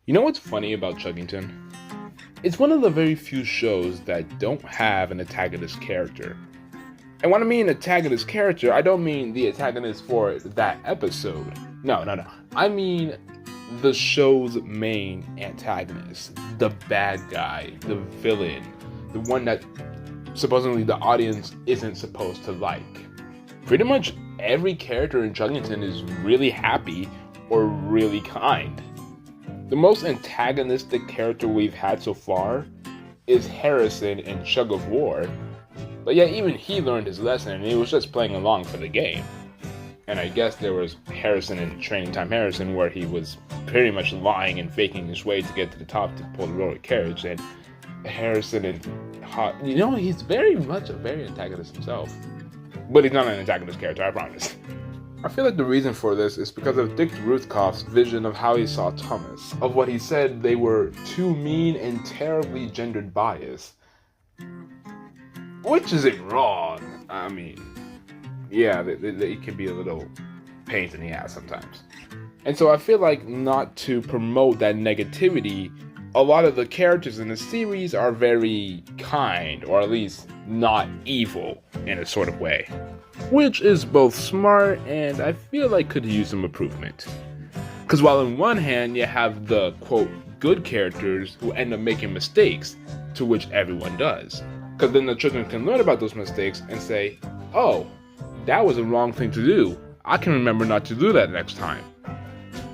You know what's funny about Chuggington? It's one of the very few shows that don't have an antagonist character. And when I mean antagonist character, I don't mean the antagonist for that episode. No. I mean the show's main antagonist. The bad guy, the villain, the one that supposedly the audience isn't supposed to like. Pretty much every character in Chuggington is really happy or really kind. The most antagonistic character we've had so far is Harrison in Chug of War, but yet even he learned his lesson and he was just playing along for the game. And I guess there was Harrison in Training Time Harrison, where he was pretty much lying and faking his way to get to the top to pull the roller carriage, and Harrison in he's very much a very antagonist himself. But he's not an antagonist character, I promise. I feel like the reason for this is because of Dick Ruthkoff's vision of how he saw Thomas, of what he said they were too mean and terribly gendered biased. Which isn't wrong. I mean, yeah, they can be a little pains in the ass sometimes. And so I feel like, not to promote that negativity, a lot of the characters in the series are very kind, or at least not evil in a sort of way. Which is both smart and I feel like could use some improvement. Because while on one hand you have the, quote, good characters who end up making mistakes, to which everyone does. Because then the children can learn about those mistakes and say, oh, that was a wrong thing to do. I can remember not to do that next time.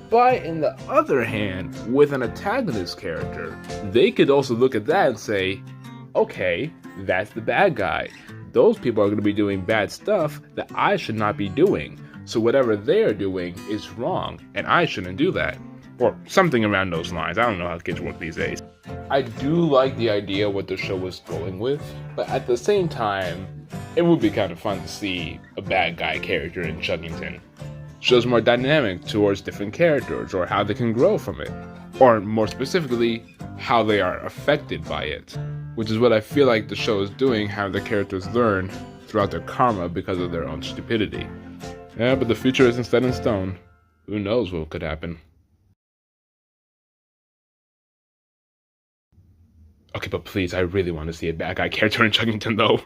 But in the other hand, with an antagonist character, they could also look at that and say, okay, that's the bad guy. Those people are going to be doing bad stuff that I should not be doing. So whatever they're doing is wrong, and I shouldn't do that. Or something around those lines. I don't know how kids work these days. I do like the idea what the show was going with, but at the same time, it would be kind of fun to see a bad guy character in Chuggington. Shows more dynamic towards different characters, or how they can grow from it. Or more specifically, how they are affected by it. Which is what I feel like the show is doing, how the characters learn throughout their karma because of their own stupidity. Yeah, but the future isn't set in stone. Who knows what could happen. Okay, but please, I really want to see a bad guy character in Chuggington though.